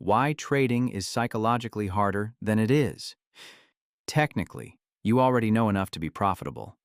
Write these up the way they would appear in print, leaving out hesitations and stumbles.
why trading is psychologically harder than it is. Technically, you already know enough to be profitable.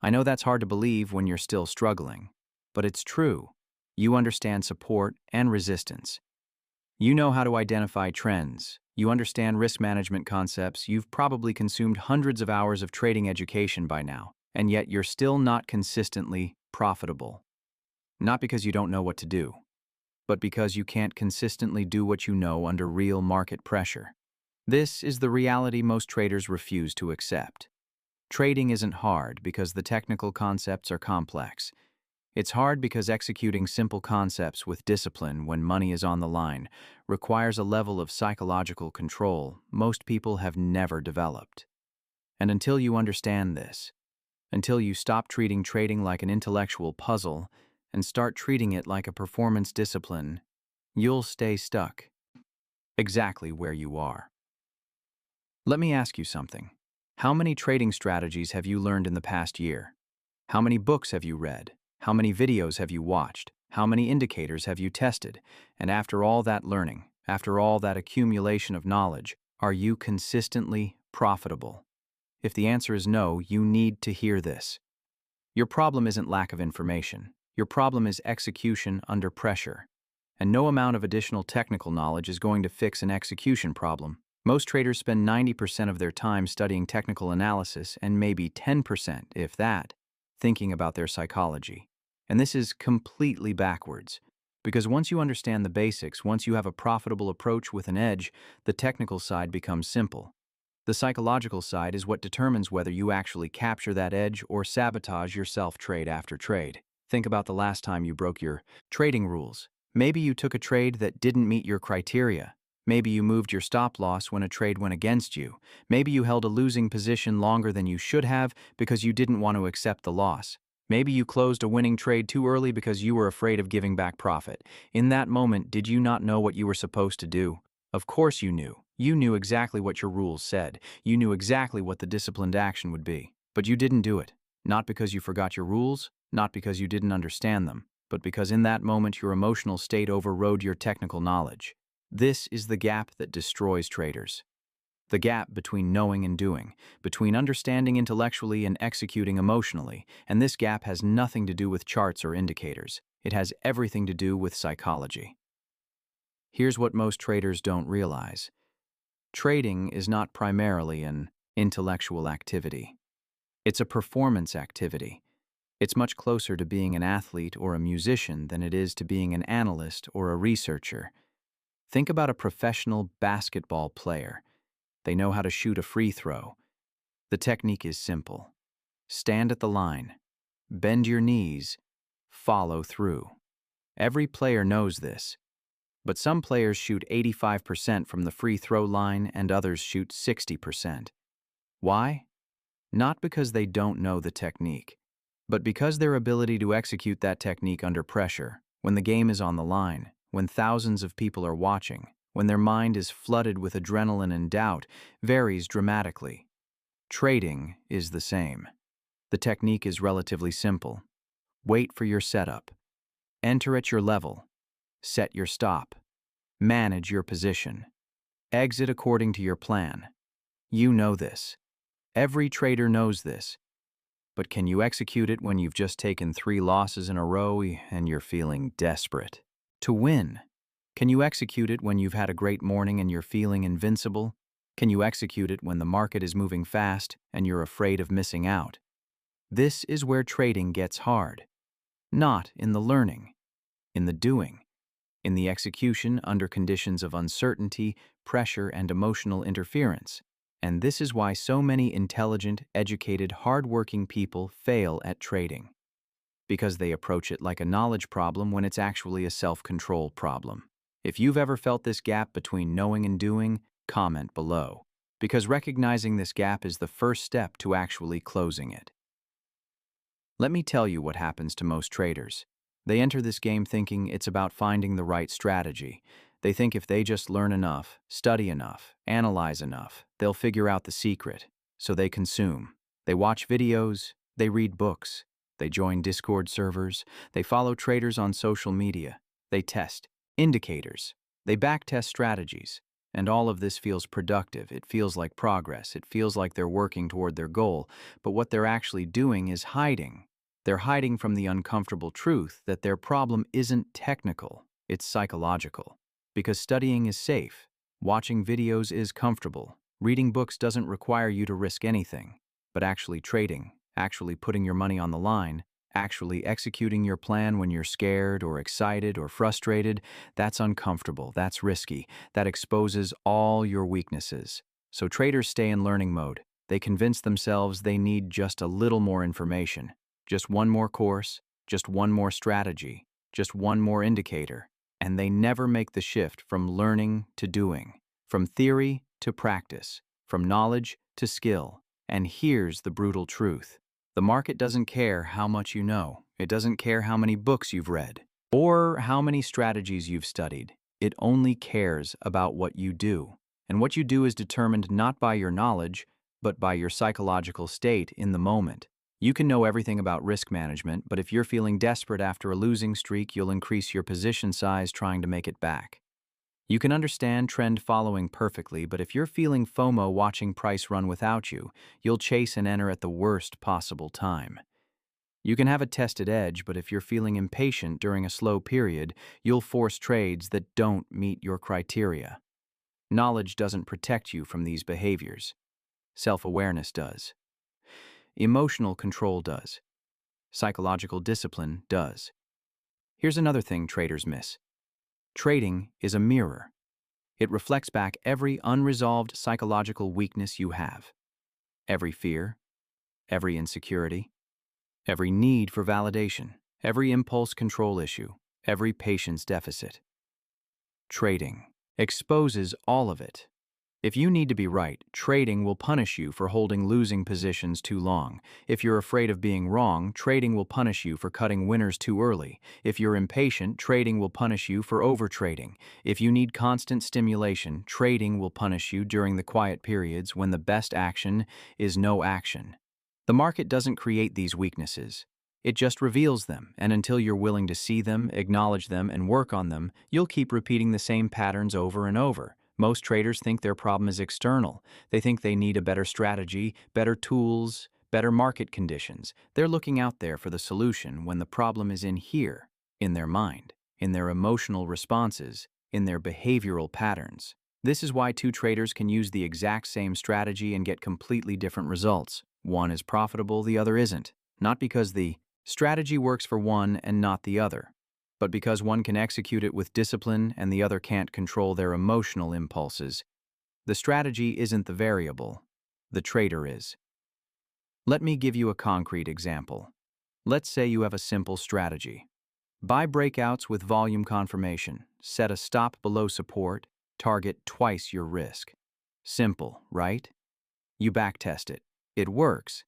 I know that's hard to believe when you're still struggling, but it's true. You understand support and resistance. You know how to identify trends. You understand risk management concepts. You've probably consumed hundreds of hours of trading education by now, and yet you're still not consistently profitable. Not because you don't know what to do, but because you can't consistently do what you know under real market pressure. This is the reality most traders refuse to accept. Trading isn't hard because the technical concepts are complex. It's hard because executing simple concepts with discipline when money is on the line requires a level of psychological control most people have never developed. And until you understand this, until you stop treating trading like an intellectual puzzle and start treating it like a performance discipline, you'll stay stuck exactly where you are. Let me ask you something. How many trading strategies have you learned in the past year? How many books have you read? How many videos have you watched? How many indicators have you tested? And after all that learning, after all that accumulation of knowledge, are you consistently profitable? If the answer is no, you need to hear this. Your problem isn't lack of information. Your problem is execution under pressure. And no amount of additional technical knowledge is going to fix an execution problem. Most traders spend 90% of their time studying technical analysis and maybe 10%, if that, thinking about their psychology. And this is completely backwards. Because once you understand the basics, once you have a profitable approach with an edge, the technical side becomes simple. The psychological side is what determines whether you actually capture that edge or sabotage yourself trade after trade. Think about the last time you broke your trading rules. Maybe you took a trade that didn't meet your criteria. Maybe you moved your stop loss when a trade went against you. Maybe you held a losing position longer than you should have because you didn't want to accept the loss. Maybe you closed a winning trade too early because you were afraid of giving back profit. In that moment, did you not know what you were supposed to do? Of course you knew. You knew exactly what your rules said. You knew exactly what the disciplined action would be. But you didn't do it. Not because you forgot your rules, not because you didn't understand them, but because in that moment your emotional state overrode your technical knowledge. This is the gap that destroys traders. The gap between knowing and doing, between understanding intellectually and executing emotionally, and this gap has nothing to do with charts or indicators. It has everything to do with psychology. Here's what most traders don't realize. Trading is not primarily an intellectual activity. It's a performance activity. It's much closer to being an athlete or a musician than it is to being an analyst or a researcher. Think about a professional basketball player. They know how to shoot a free throw. The technique is simple. Stand at the line, bend your knees, follow through. Every player knows this, but some players shoot 85% from the free throw line and others shoot 60%. Why? Not because they don't know the technique, but because their ability to execute that technique under pressure, when the game is on the line, when thousands of people are watching, when their mind is flooded with adrenaline and doubt, varies dramatically. Trading is the same. The technique is relatively simple. Wait for your setup. Enter at your level. Set your stop. Manage your position. Exit according to your plan. You know this. Every trader knows this. But can you execute it when you've just taken 3 losses in a row and you're feeling desperate to win? Can you execute it when you've had a great morning and you're feeling invincible? Can you execute it when the market is moving fast and you're afraid of missing out? This is where trading gets hard. Not in the learning, in the doing, in the execution under conditions of uncertainty, pressure, and emotional interference. And this is why so many intelligent, educated, hardworking people fail at trading. Because they approach it like a knowledge problem when it's actually a self-control problem. If you've ever felt this gap between knowing and doing, comment below. Because recognizing this gap is the first step to actually closing it. Let me tell you what happens to most traders. They enter this game thinking it's about finding the right strategy. They think if they just learn enough, study enough, analyze enough, they'll figure out the secret. So they consume. They watch videos, they read books, they join Discord servers, they follow traders on social media, they test indicators, They backtest strategies. And all of this feels productive. It feels like progress. It feels like they're working toward their goal. But what they're actually doing is hiding. They're hiding from the uncomfortable truth that their problem isn't technical, it's psychological. Because studying is safe, watching videos is comfortable, reading books doesn't require you to risk anything. But actually trading, actually putting your money on the line, actually executing your plan when you're scared or excited or frustrated, that's uncomfortable, that's risky, that exposes all your weaknesses. So traders stay in learning mode. They convince themselves they need just a little more information, just one more course, just one more strategy, just one more indicator, and they never make the shift from learning to doing, from theory to practice, from knowledge to skill. And here's the brutal truth. The market doesn't care how much you know. It doesn't care how many books you've read or how many strategies you've studied. It only cares about what you do. And what you do is determined not by your knowledge, but by your psychological state in the moment. You can know everything about risk management, but if you're feeling desperate after a losing streak, you'll increase your position size trying to make it back. You can understand trend following perfectly, but if you're feeling FOMO watching price run without you, you'll chase and enter at the worst possible time. You can have a tested edge, but if you're feeling impatient during a slow period, you'll force trades that don't meet your criteria. Knowledge doesn't protect you from these behaviors. Self-awareness does. Emotional control does. Psychological discipline does. Here's another thing traders miss. Trading is a mirror. It reflects back every unresolved psychological weakness you have. Every fear, every insecurity, every need for validation, every impulse control issue, every patience deficit. Trading exposes all of it. If you need to be right, trading will punish you for holding losing positions too long. If you're afraid of being wrong, trading will punish you for cutting winners too early. If you're impatient, trading will punish you for overtrading. If you need constant stimulation, trading will punish you during the quiet periods when the best action is no action. The market doesn't create these weaknesses. It just reveals them, and until you're willing to see them, acknowledge them, and work on them, you'll keep repeating the same patterns over and over. Most traders think their problem is external. They think they need a better strategy, better tools, better market conditions. They're looking out there for the solution when the problem is in here, in their mind, in their emotional responses, in their behavioral patterns. This is why two traders can use the exact same strategy and get completely different results. One is profitable, the other isn't. Not because the strategy works for one and not the other, but because one can execute it with discipline and the other can't control their emotional impulses. The strategy isn't the variable, the trader is. Let me give you a concrete example. Let's say you have a simple strategy. Buy breakouts with volume confirmation, set a stop below support, target twice your risk. Simple, right? You backtest it. It works.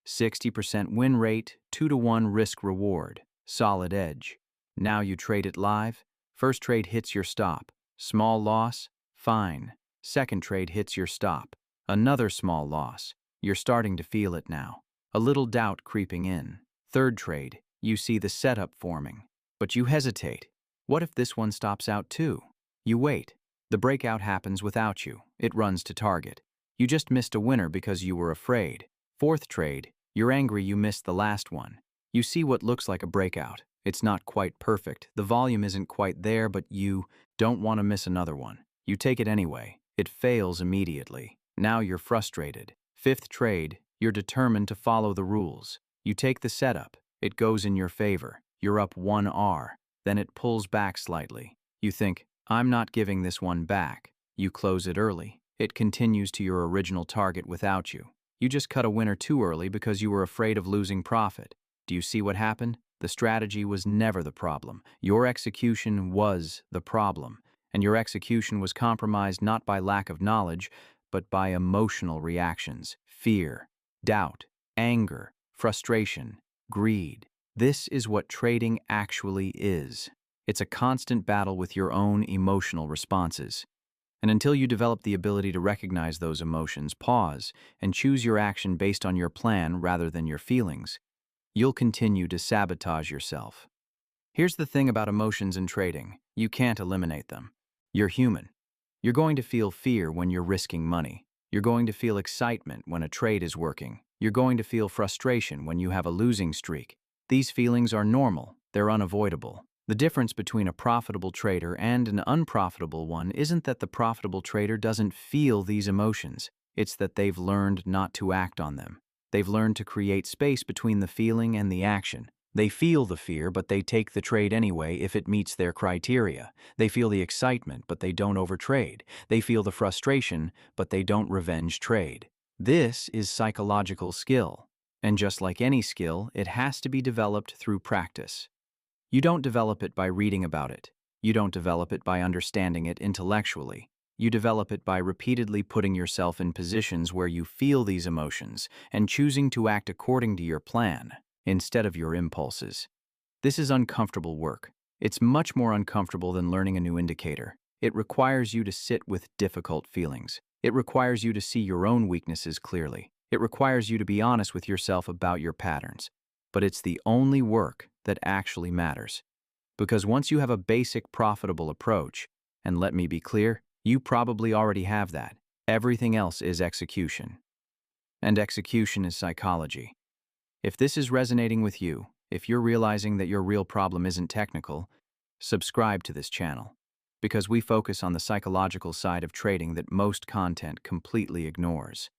60% win rate, 2-to-1 risk reward, solid edge. Now you trade it live. First trade hits your stop. Small loss, fine. Second trade hits your stop. Another small loss. You're starting to feel it now. A little doubt creeping in. Third trade, you see the setup forming. But you hesitate. What if this one stops out too? You wait. The breakout happens without you. It runs to target. You just missed a winner because you were afraid. Fourth trade, you're angry you missed the last one. You see what looks like a breakout. It's not quite perfect. The volume isn't quite there, but you don't want to miss another one. You take it anyway. It fails immediately. Now you're frustrated. Fifth trade, you're determined to follow the rules. You take the setup. It goes in your favor. You're up 1R. Then it pulls back slightly. You think, I'm not giving this one back. You close it early. It continues to your original target without you. You just cut a winner too early because you were afraid of losing profit. Do you see what happened? The strategy was never the problem. Your execution was the problem. And your execution was compromised not by lack of knowledge, but by emotional reactions, fear, doubt, anger, frustration, greed. This is what trading actually is. It's a constant battle with your own emotional responses. And until you develop the ability to recognize those emotions, pause, and choose your action based on your plan rather than your feelings, you'll continue to sabotage yourself. Here's the thing about emotions in trading. You can't eliminate them. You're human. You're going to feel fear when you're risking money. You're going to feel excitement when a trade is working. You're going to feel frustration when you have a losing streak. These feelings are normal. They're unavoidable. The difference between a profitable trader and an unprofitable one isn't that the profitable trader doesn't feel these emotions. It's that they've learned not to act on them. They've learned to create space between the feeling and the action. They feel the fear, but they take the trade anyway if it meets their criteria. They feel the excitement, but they don't overtrade. They feel the frustration, but they don't revenge trade. This is psychological skill. And just like any skill, it has to be developed through practice. You don't develop it by reading about it. You don't develop it by understanding it intellectually. You develop it by repeatedly putting yourself in positions where you feel these emotions and choosing to act according to your plan instead of your impulses. This is uncomfortable work. It's much more uncomfortable than learning a new indicator. It requires you to sit with difficult feelings. It requires you to see your own weaknesses clearly. It requires you to be honest with yourself about your patterns. But it's the only work that actually matters. Because once you have a basic profitable approach, and let me be clear, you probably already have that, everything else is execution. And execution is psychology. If this is resonating with you, if you're realizing that your real problem isn't technical, subscribe to this channel, because we focus on the psychological side of trading that most content completely ignores.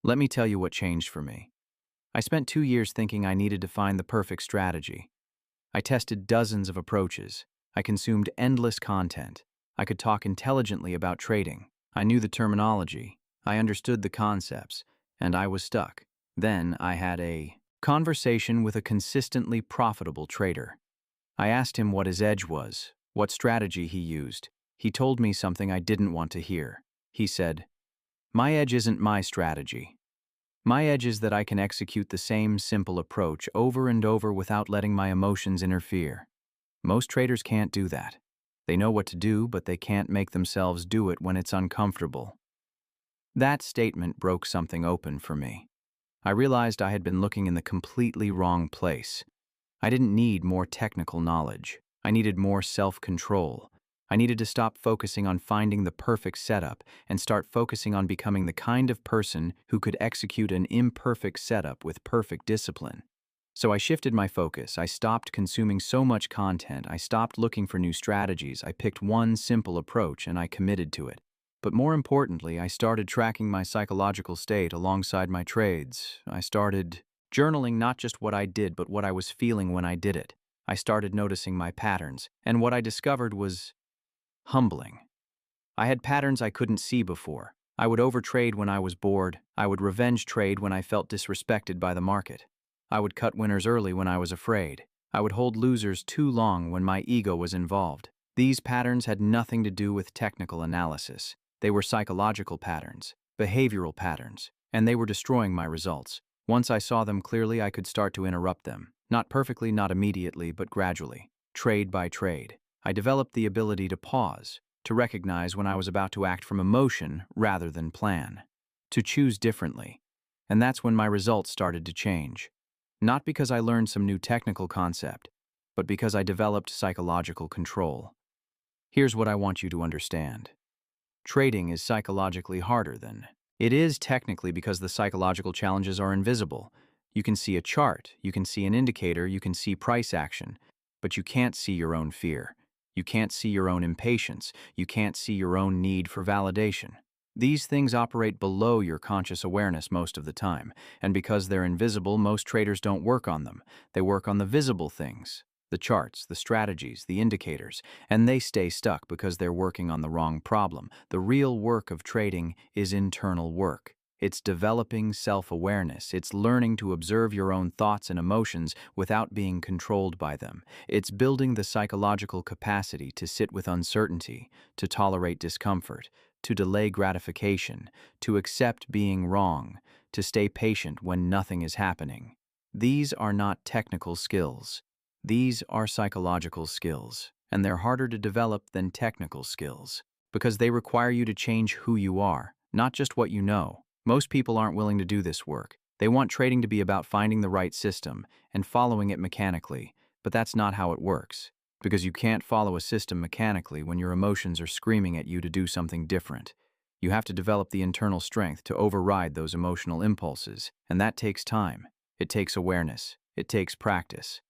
Let me tell you what changed for me. I spent 2 years thinking I needed to find the perfect strategy. I tested dozens of approaches. I consumed endless content. I could talk intelligently about trading. I knew the terminology. I understood the concepts. And I was stuck. Then I had a conversation with a consistently profitable trader. I asked him what his edge was, what strategy he used. He told me something I didn't want to hear. He said, "My edge isn't my strategy. My edge is that I can execute the same simple approach over and over without letting my emotions interfere. Most traders can't do that. They know what to do, but they can't make themselves do it when it's uncomfortable." That statement broke something open for me. I realized I had been looking in the completely wrong place. I didn't need more technical knowledge. I needed more self-control. I needed to stop focusing on finding the perfect setup and start focusing on becoming the kind of person who could execute an imperfect setup with perfect discipline. So I shifted my focus. I stopped consuming so much content. I stopped looking for new strategies. I picked one simple approach and I committed to it. But more importantly, I started tracking my psychological state alongside my trades. I started journaling not just what I did, but what I was feeling when I did it. I started noticing my patterns, and what I discovered was humbling. I had patterns I couldn't see before. I would overtrade when I was bored. I would revenge trade when I felt disrespected by the market. I would cut winners early when I was afraid. I would hold losers too long when my ego was involved. These patterns had nothing to do with technical analysis. They were psychological patterns, behavioral patterns, and they were destroying my results. Once I saw them clearly, I could start to interrupt them. Not perfectly, not immediately, but gradually, trade by trade. I developed the ability to pause, to recognize when I was about to act from emotion rather than plan, to choose differently. And that's when my results started to change. Not because I learned some new technical concept, but because I developed psychological control. Here's what I want you to understand. Trading is psychologically harder than it is technically because the psychological challenges are invisible. You can see a chart, you can see an indicator, you can see price action, but you can't see your own fear. You can't see your own impatience. You can't see your own need for validation. These things operate below your conscious awareness most of the time, and because they're invisible, most traders don't work on them. They work on the visible things, the charts, the strategies, the indicators, and they stay stuck because they're working on the wrong problem. The real work of trading is internal work. It's developing self-awareness. It's learning to observe your own thoughts and emotions without being controlled by them. It's building the psychological capacity to sit with uncertainty, to tolerate discomfort, to delay gratification, to accept being wrong, to stay patient when nothing is happening. These are not technical skills. These are psychological skills, and they're harder to develop than technical skills because they require you to change who you are, not just what you know. Most people aren't willing to do this work. They want trading to be about finding the right system and following it mechanically, but that's not how it works. because you can't follow a system mechanically when your emotions are screaming at you to do something different. You have to develop the internal strength to override those emotional impulses, and that takes time. It takes awareness. It takes practice.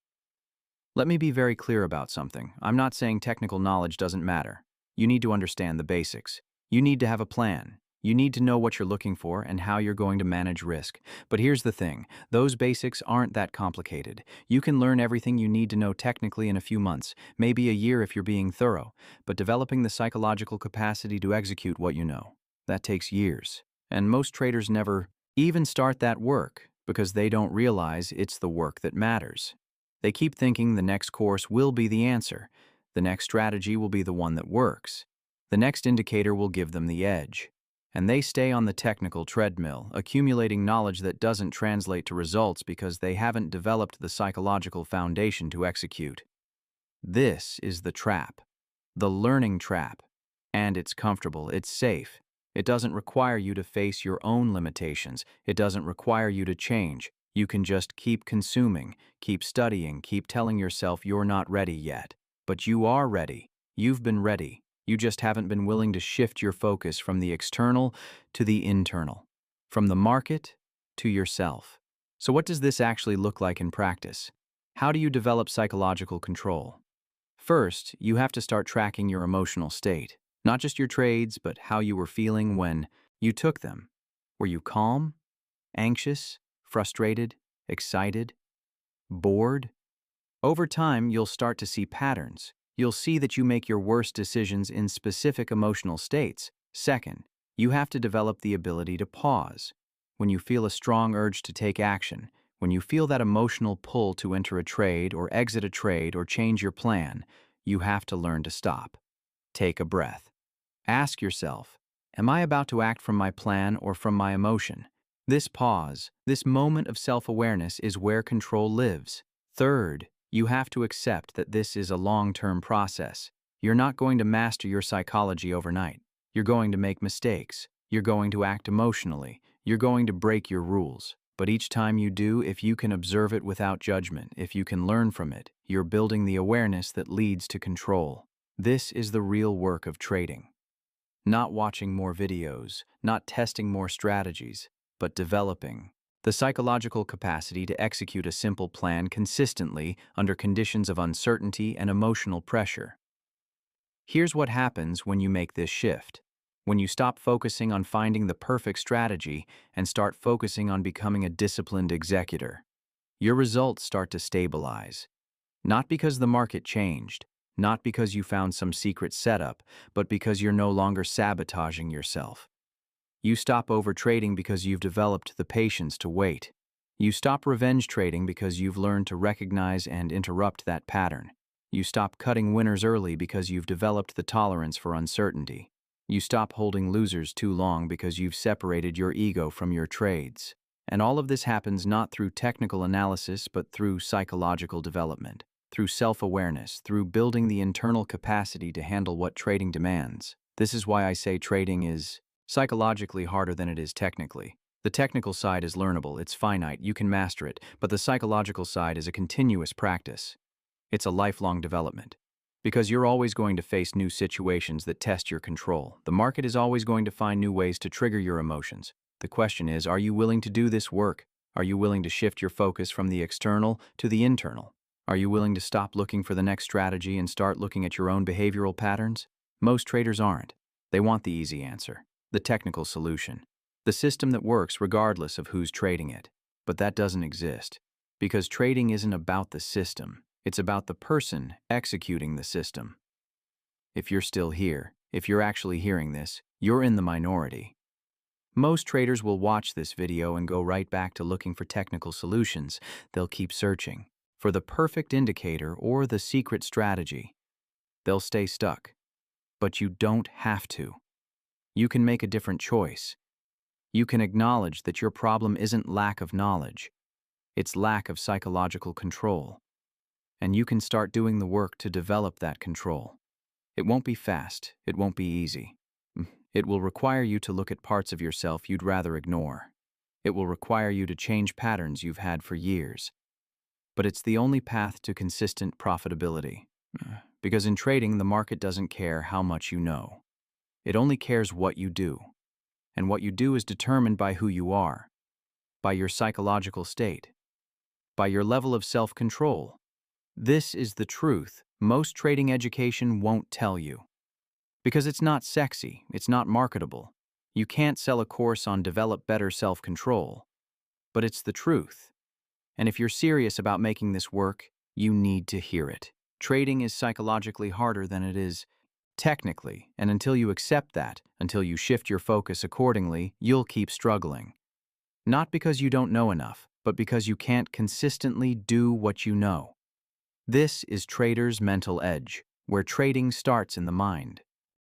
Let me be very clear about something. I'm not saying technical knowledge doesn't matter. You need to understand the basics. You need to have a plan. You need to know what you're looking for and how you're going to manage risk. But here's the thing, those basics aren't that complicated. You can learn everything you need to know technically in a few months, maybe a year if you're being thorough, but developing the psychological capacity to execute what you know, that takes years. And most traders never even start that work because they don't realize it's the work that matters. They keep thinking the next course will be the answer. The next strategy will be the one that works. The next indicator will give them the edge. And they stay on the technical treadmill, accumulating knowledge that doesn't translate to results because they haven't developed the psychological foundation to execute. This is the trap, the learning trap. And it's comfortable, it's safe. It doesn't require you to face your own limitations. It doesn't require you to change. You can just keep consuming, keep studying, keep telling yourself you're not ready yet. But you are ready. You've been ready. You just haven't been willing to shift your focus from the external to the internal, from the market to yourself. So what does this actually look like in practice? How do you develop psychological control? First, you have to start tracking your emotional state, not just your trades, but how you were feeling when you took them. Were you calm, anxious, frustrated, excited, bored? Over time, you'll start to see patterns. You'll see that you make your worst decisions in specific emotional states. Second, you have to develop the ability to pause. When you feel a strong urge to take action, when you feel that emotional pull to enter a trade or exit a trade or change your plan, you have to learn to stop. Take a breath. Ask yourself, am I about to act from my plan or from my emotion? This pause, this moment of self-awareness is where control lives. Third, you have to accept that this is a long-term process. You're not going to master your psychology overnight. You're going to make mistakes. You're going to act emotionally. You're going to break your rules. But each time you do, if you can observe it without judgment, if you can learn from it, you're building the awareness that leads to control. This is the real work of trading. Not watching more videos, not testing more strategies, but developing the psychological capacity to execute a simple plan consistently under conditions of uncertainty and emotional pressure. Here's what happens when you make this shift. When you stop focusing on finding the perfect strategy and start focusing on becoming a disciplined executor, your results start to stabilize. Not because the market changed, not because you found some secret setup, but because you're no longer sabotaging yourself. You stop overtrading because you've developed the patience to wait. You stop revenge trading because you've learned to recognize and interrupt that pattern. You stop cutting winners early because you've developed the tolerance for uncertainty. You stop holding losers too long because you've separated your ego from your trades. And all of this happens not through technical analysis, but through psychological development, through self-awareness, through building the internal capacity to handle what trading demands. This is why I say trading is psychologically harder than it is technically. The technical side is learnable, it's finite, you can master it, but the psychological side is a continuous practice. It's a lifelong development. Because you're always going to face new situations that test your control. The market is always going to find new ways to trigger your emotions. The question is, are you willing to do this work? Are you willing to shift your focus from the external to the internal? Are you willing to stop looking for the next strategy and start looking at your own behavioral patterns? Most traders aren't. They want the easy answer. The technical solution, the system that works regardless of who's trading it. But that doesn't exist, because trading isn't about the system, it's about the person executing the system. If you're still here, if you're actually hearing this, you're in the minority. Most traders will watch this video and go right back to looking for technical solutions. They'll keep searching for the perfect indicator or the secret strategy. They'll stay stuck. But you don't have to. You can make a different choice. You can acknowledge that your problem isn't lack of knowledge, it's lack of psychological control. And you can start doing the work to develop that control. It won't be fast, it won't be easy. It will require you to look at parts of yourself you'd rather ignore. It will require you to change patterns you've had for years. But it's the only path to consistent profitability. Because in trading, the market doesn't care how much you know. It only cares what you do. And what you do is determined by who you are, by your psychological state, by your level of self-control. This is the truth most trading education won't tell you. Because it's not sexy, it's not marketable. You can't sell a course on develop better self-control. But it's the truth. And if you're serious about making this work, you need to hear it. Trading is psychologically harder than it is technically, and until you accept that, until you shift your focus accordingly, you'll keep struggling. Not because you don't know enough, but because you can't consistently do what you know. This is Trader's Mental Edge, where trading starts in the mind.